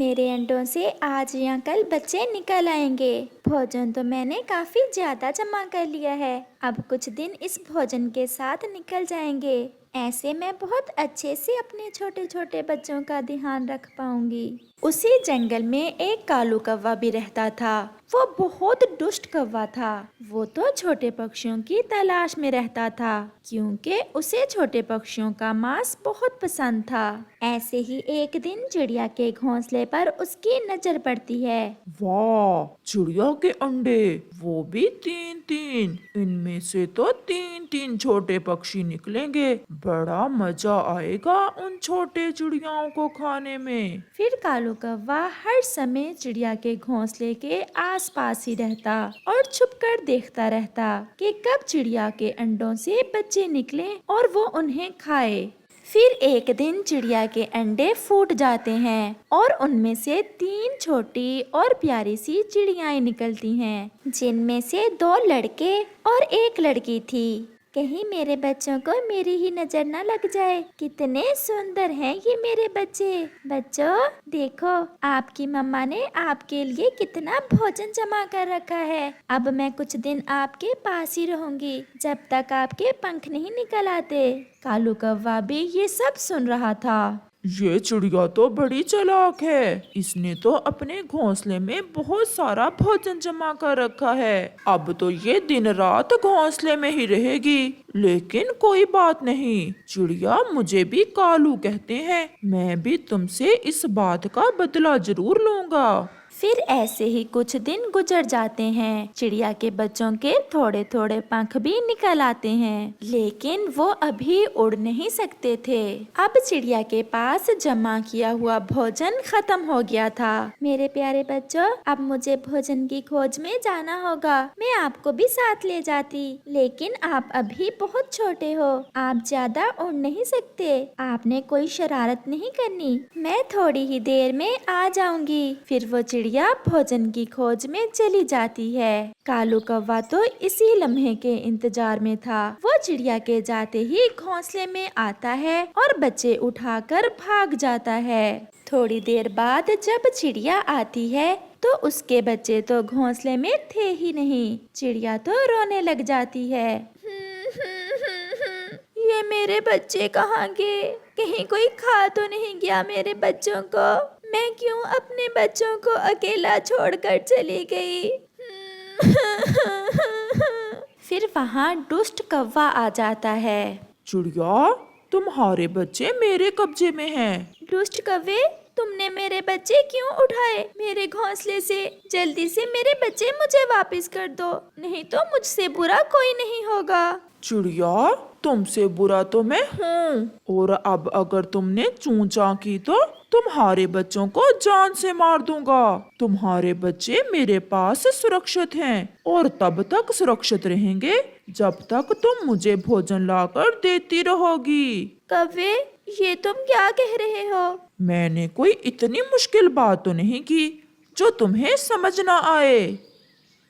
मेरे अंडों से आज या कल बच्चे निकल आएंगे। भोजन तो मैंने काफी ज्यादा जमा कर लिया है। अब कुछ दिन इस भोजन के साथ निकल जाएंगे। ऐसे मैं बहुत अच्छे से अपने छोटे छोटे बच्चों का ध्यान रख पाऊंगी। उसी जंगल में एक कालू कौवा भी रहता था। वो बहुत दुष्ट कौवा था। वो तो छोटे पक्षियों की तलाश में रहता था, क्योंकि उसे छोटे पक्षियों का मांस बहुत पसंद था। ऐसे ही एक दिन चिड़िया के घोंसले पर उसकी नजर पड़ती है। वाह, चिड़िया के अंडे, वो भी 3-3। इनमें से तो 3-3 छोटे पक्षी निकलेंगे। बड़ा मजा आएगा उन छोटे चिड़ियाओं को खाने में। फिर कालू कौवा हर समय चिड़िया के घोंसले के आसपास ही रहता और छुपकर देखता रहता कि कब चिड़िया के अंडों से बच्चे निकले और वो उन्हें खाए। फिर एक दिन चिड़िया के अंडे फूट जाते हैं और उनमें से 3 छोटी और प्यारी सी चिड़ियाएं निकलती हैं, जिनमें से 2 लड़के और 1 लड़की थी। कहीं मेरे बच्चों को मेरी ही नजर न लग जाए। कितने सुंदर हैं ये मेरे बच्चे। बच्चों देखो, आपकी मम्मा ने आपके लिए कितना भोजन जमा कर रखा है। अब मैं कुछ दिन आपके पास ही रहूंगी, जब तक आपके पंख नहीं निकल आते। कालू कौवा भी ये सब सुन रहा था। ये चिड़िया तो बड़ी चालाक है। इसने तो अपने घोंसले में बहुत सारा भोजन जमा कर रखा है। अब तो ये दिन रात घोंसले में ही रहेगी। लेकिन कोई बात नहीं, चिड़िया मुझे भी कालू कहते हैं। मैं भी तुमसे इस बात का बदला जरूर लूंगा। फिर ऐसे ही कुछ दिन गुजर जाते हैं। चिड़िया के बच्चों के थोड़े थोड़े पंख भी निकल आते हैं, लेकिन वो अभी उड़ नहीं सकते थे। अब चिड़िया के पास जमा किया हुआ भोजन खत्म हो गया था। मेरे प्यारे बच्चों, अब मुझे भोजन की खोज में जाना होगा। मैं आपको भी साथ ले जाती, लेकिन आप अभी बहुत छोटे हो। आप ज्यादा उड़ नहीं सकते। आपने कोई शरारत नहीं करनी। मैं थोड़ी ही देर में आ जाऊंगी। फिर वो चिड़िया भोजन की खोज में चली जाती है। कालू कौवा तो इसी लम्हे के इंतजार में था। वो चिड़िया के जाते ही घोंसले में आता है और बच्चे उठाकर भाग जाता है। थोड़ी देर बाद जब चिड़िया आती है तो उसके बच्चे तो घोंसले में थे ही नहीं। चिड़िया तो रोने लग जाती है। ये मेरे बच्चे कहाँ गए? कहीं कोई खा तो नहीं गया मेरे बच्चों को? मैं क्यों अपने बच्चों को अकेला छोड़कर चली गई? फिर वहाँ दुष्ट कौवा आ जाता है। चिड़िया, तुम्हारे बच्चे मेरे कब्जे में हैं। दुष्ट कौवे, तुमने मेरे बच्चे क्यों उठाए मेरे घोंसले से? जल्दी से मेरे बच्चे मुझे वापस कर दो, नहीं तो मुझसे बुरा कोई नहीं होगा। चिड़िया, तुमसे बुरा तो मैं हूँ, और अब अगर तुमने चूंचा की तो तुम्हारे बच्चों को जान से मार दूंगा। तुम्हारे बच्चे मेरे पास सुरक्षित हैं और तब तक सुरक्षित रहेंगे जब तक तुम मुझे भोजन लाकर देती रहोगी। कौवे, ये तुम क्या कह रहे हो? मैंने कोई इतनी मुश्किल बात तो नहीं की जो तुम्हें समझ ना आए।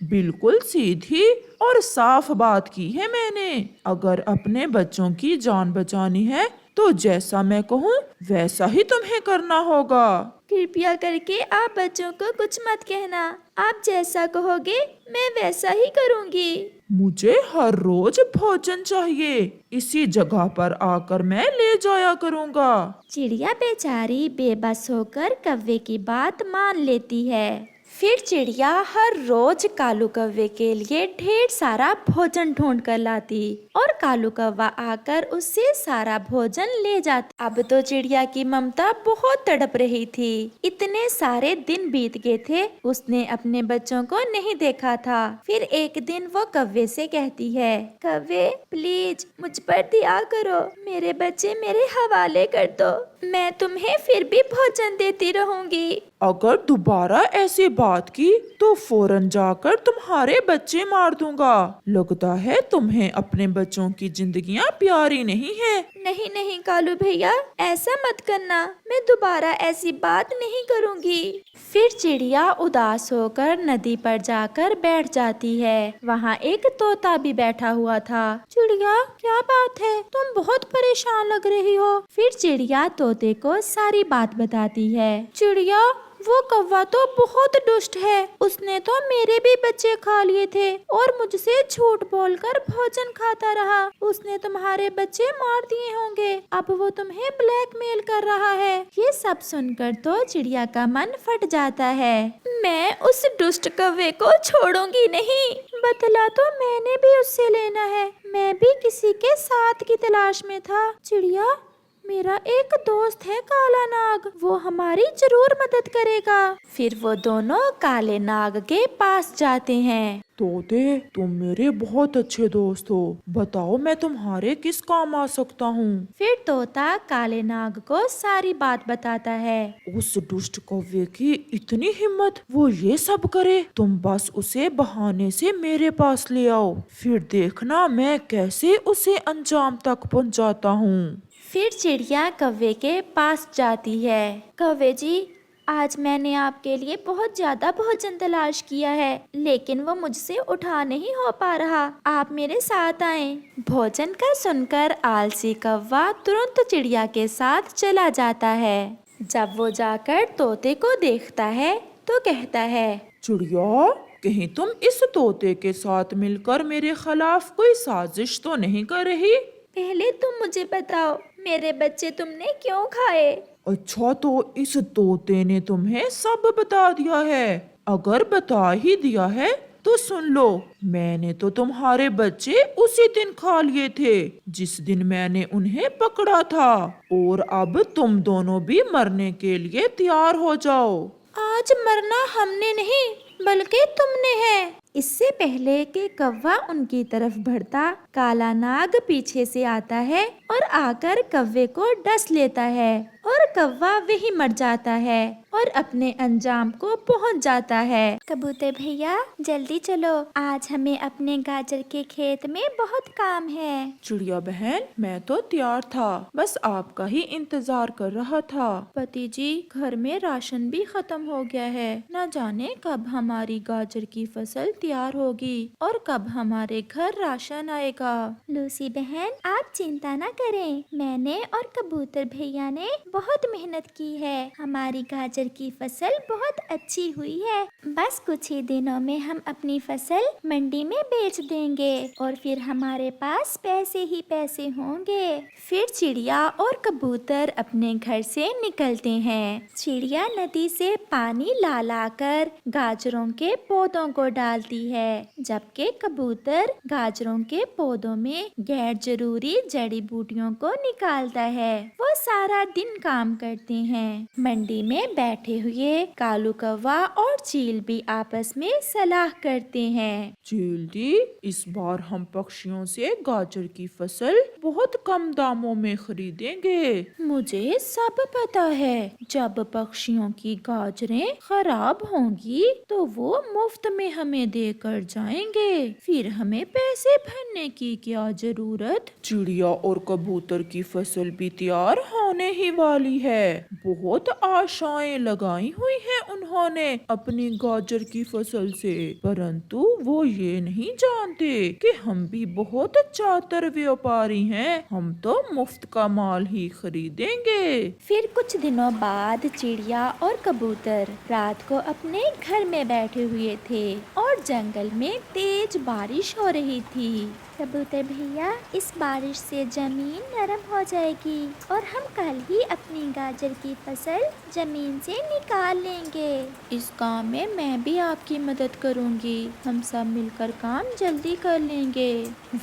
बिल्कुल सीधी और साफ बात की है मैंने। अगर अपने बच्चों की जान बचानी है तो जैसा मैं कहूँ वैसा ही तुम्हें करना होगा। कृपया करके आप बच्चों को कुछ मत कहना। आप जैसा कहोगे मैं वैसा ही करूँगी। मुझे हर रोज भोजन चाहिए। इसी जगह पर आकर मैं ले जाया करूँगा। चिड़िया बेचारी बेबस होकर कौवे की बात मान लेती है। फिर चिड़िया हर रोज कालू कौवे के लिए ढेर सारा भोजन ढूंढ कर लाती और कालू कौवा आकर उससे सारा भोजन ले जाता। अब तो चिड़िया की ममता बहुत तड़प रही थी। इतने सारे दिन बीत गए थे, उसने अपने बच्चों को नहीं देखा था। फिर एक दिन वो कौवे से कहती है, कौवे प्लीज मुझ पर दया करो, मेरे बच्चे मेरे हवाले कर दो। मैं तुम्हें फिर भी भोजन देती रहूंगी। अगर दोबारा ऐसी बात की तो फौरन जाकर तुम्हारे बच्चे मार दूंगा। लगता है तुम्हें अपने बच्चों की जिंदगियां प्यारी नहीं है। नहीं नहीं कालू भैया, ऐसा मत करना। मैं दोबारा ऐसी बात नहीं करूंगी। फिर चिड़िया उदास होकर नदी पर जाकर बैठ जाती है। वहाँ एक तोता भी बैठा हुआ था। चिड़िया, क्या बात है? तुम बहुत परेशान लग रही हो। फिर चिड़िया तोते को सारी बात बताती है। चिड़िया, वो कौवा तो बहुत दुष्ट है, उसने तो मेरे भी बच्चे खा लिए थे और मुझसे झूठ बोलकर भोजन खाता रहा। उसने तुम्हारे बच्चे मार दिए होंगे, अब वो तुम्हें ब्लैकमेल कर रहा है। ये सब सुनकर तो चिड़िया का मन फट जाता है। मैं उस दुष्ट कौवे को छोड़ूंगी नहीं, बदला तो मैंने भी उससे लेना है। मैं भी किसी के साथ की तलाश में था। चिड़िया, मेरा एक दोस्त है काला नाग, वो हमारी जरूर मदद करेगा। फिर वो दोनों काले नाग के पास जाते हैं। तोते, तुम मेरे बहुत अच्छे दोस्त हो, बताओ मैं तुम्हारे किस काम आ सकता हूँ। फिर तोता काले नाग को सारी बात बताता है। उस दुष्ट कौवे की इतनी हिम्मत, वो ये सब करे। तुम बस उसे बहाने से मेरे पास ले आओ, फिर देखना मैं कैसे उसे अंजाम तक पहुँचाता हूँ। फिर चिड़िया कौवे के पास जाती है। कौवे जी, आज मैंने आपके लिए बहुत ज्यादा भोजन तलाश किया है, लेकिन वो मुझसे उठा नहीं हो पा रहा। आप मेरे साथ आएं। भोजन का सुनकर आलसी कौवा तुरंत चिड़िया के साथ चला जाता है। जब वो जाकर तोते को देखता है तो कहता है, चिड़िया, कहीं तुम इस तोते के साथ मिलकर मेरे खिलाफ कोई साजिश तो नहीं कर रही? पहले तुम मुझे बताओ, मेरे बच्चे तुमने क्यों खाए? अच्छा, तो इस तोते ने तुम्हें सब बता दिया है। अगर बता ही दिया है तो सुन लो, मैंने तो तुम्हारे बच्चे उसी दिन खा लिए थे जिस दिन मैंने उन्हें पकड़ा था, और अब तुम दोनों भी मरने के लिए तैयार हो जाओ। आज मरना हमने नहीं, बल्कि तुमने है। इससे पहले कि कौवा उनकी तरफ बढ़ता, काला नाग पीछे से आता है और आकर कौवे को डस लेता है और कौवा वही मर जाता है और अपने अंजाम को पहुंच जाता है। कबूतर भैया, जल्दी चलो, आज हमें अपने गाजर के खेत में बहुत काम है। चिड़िया बहन, मैं तो तैयार था, बस आपका ही इंतजार कर रहा था। पति जी, घर में राशन भी खत्म हो गया है, न जाने कब हमारी गाजर की फसल तैयार होगी और कब हमारे घर राशन आएगा। लूसी बहन, आप चिंता न करें, मैंने और कबूतर भैया ने बहुत मेहनत की है। हमारी गाजर की फसल बहुत अच्छी हुई है। बस कुछ ही दिनों में हम अपनी फसल मंडी में बेच देंगे और फिर हमारे पास पैसे ही पैसे होंगे। फिर चिड़िया और कबूतर अपने घर से निकलते हैं। चिड़िया नदी से पानी ला ला कर गाजरों के पौधों को डालती है, जबकि कबूतर गाजरों के पौधों में गैर जरूरी जड़ी बूटियों को निकालता है। वो सारा दिन काम करते हैं। मंडी में बैठे हुए कालू कौवा और चील भी आपस में सलाह करते हैं। चील दी, इस बार हम पक्षियों से गाजर की फसल बहुत कम दामों में खरीदेंगे। मुझे सब पता है, जब पक्षियों की गाजरें खराब होंगी तो वो मुफ्त में हमें देकर जाएंगे, फिर हमें पैसे भरने की क्या जरूरत। चिड़िया और कबूतर की फसल भी तैयार होने ही वाली है। बहुत आशाएं लगाई हुई हैं उन्होंने अपनी गाजर की फसल से, परंतु वो ये नहीं जानते कि हम भी बहुत चातर व्यापारी हैं। हम तो मुफ्त का माल ही खरीदेंगे। फिर कुछ दिनों बाद चिड़िया और कबूतर रात को अपने घर में बैठे हुए थे और जंगल में तेज बारिश हो रही थी। कबूतर भैया, इस बारिश से जमीन नरम हो जाएगी और हम कल ही अपनी गाजर की फसल जमीन से निकाल लेंगे। इस काम में मैं भी आपकी मदद करूंगी, हम सब मिलकर काम जल्दी कर लेंगे।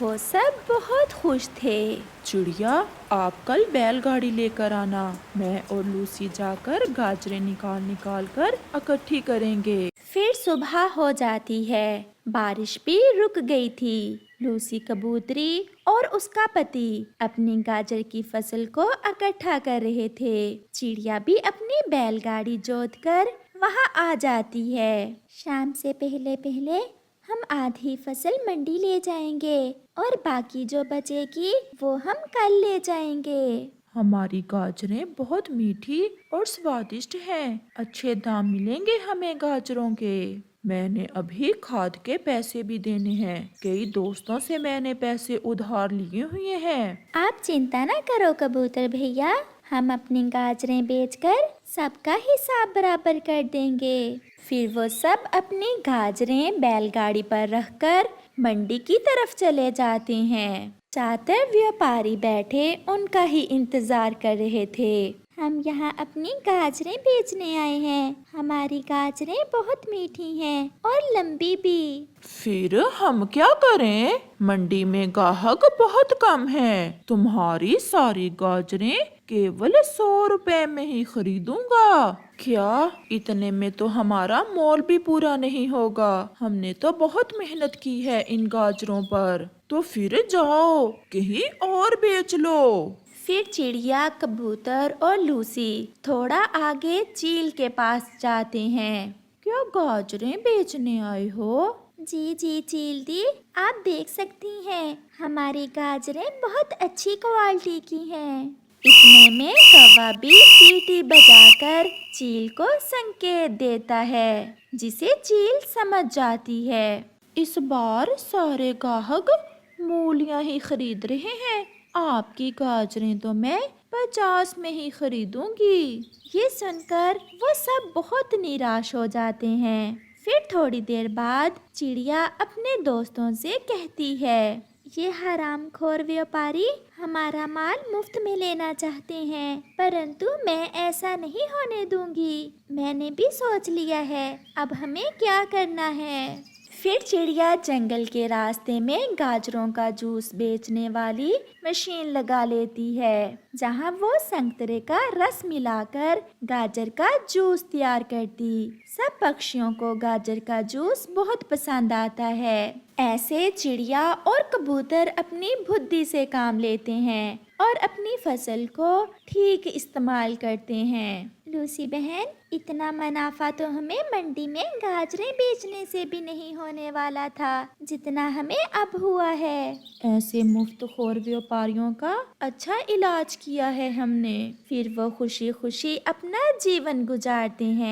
वो सब बहुत खुश थे। चिड़िया, आप कल बैलगाड़ी लेकर आना, मैं और लूसी जाकर गाजरें निकाल निकाल कर इकट्ठी करेंगे। फिर सुबह हो जाती है, बारिश भी रुक गई थी। लूसी कबूतरी और उसका पति अपनी गाजर की फसल को इकट्ठा कर रहे थे। चिड़िया भी अपनी बैलगाड़ी जोतकर वहां आ जाती है। शाम से पहले पहले हम आधी फसल मंडी ले जाएंगे और बाकी जो बचेगी वो हम कल ले जाएंगे। हमारी गाजरें बहुत मीठी और स्वादिष्ट हैं। अच्छे दाम मिलेंगे हमें गाजरों के। मैंने अभी खाद के पैसे भी देने हैं। कई दोस्तों से मैंने पैसे उधार लिए हुए हैं। आप चिंता ना करो कबूतर भैया, हम अपनी गाजरें बेचकर सबका हिसाब बराबर कर देंगे। फिर वो सब अपनी गाजरें बैलगाड़ी पर रखकर मंडी की तरफ चले जाते हैं। ज्यादातर व्यापारी बैठे उनका ही इंतजार कर रहे थे। हम यहाँ अपनी गाजरें बेचने आए हैं। हमारी गाजरें बहुत मीठी हैं और लंबी भी। फिर हम क्या करें? मंडी में ग्राहक बहुत कम हैं। तुम्हारी सारी गाजरें केवल 100 रुपए में ही खरीदूंगा। क्या? इतने में तो हमारा मोल भी पूरा नहीं होगा। हमने तो बहुत मेहनत की है इन गाजरों पर। तो फिर जाओ कहीं और बेच लो। फिर चिड़िया, कबूतर और लूसी थोड़ा आगे चील के पास जाते हैं। क्या गाजरें बेचने आए हो? जी जी चील दी, आप देख सकती हैं हमारी गाजरें बहुत अच्छी क्वालिटी की हैं। इतने में कौवा भी सीटी बजाकर चील को संकेत देता है, जिसे चील समझ जाती है। इस बार सारे ग्राहक मूलियां ही खरीद रहे हैं। आपकी गाजरें तो मैं 50 में ही खरीदूंगी। ये सुनकर वो सब बहुत निराश हो जाते हैं। फिर थोड़ी देर बाद चिड़िया अपने दोस्तों से कहती है, ये हरामखोर व्यापारी हमारा माल मुफ्त में लेना चाहते हैं, परंतु मैं ऐसा नहीं होने दूंगी। मैंने भी सोच लिया है, अब हमें क्या करना है। फिर चिड़िया जंगल के रास्ते में गाजरों का जूस बेचने वाली मशीन लगा लेती है, जहां वो संतरे का रस मिलाकर गाजर का जूस तैयार करती। सब पक्षियों को गाजर का जूस बहुत पसंद आता है। ऐसे चिड़िया और कबूतर अपनी बुद्धि से काम लेते हैं और अपनी फसल को ठीक इस्तेमाल करते हैं। लूसी बहन, इतना मुनाफा तो हमें मंडी में गाजरें बेचने से भी नहीं होने वाला था, जितना हमें अब हुआ है। ऐसे मुफ्तखोर व्यापारियों का अच्छा इलाज किया है हमने। फिर वो खुशी खुशी अपना जीवन गुजारते हैं।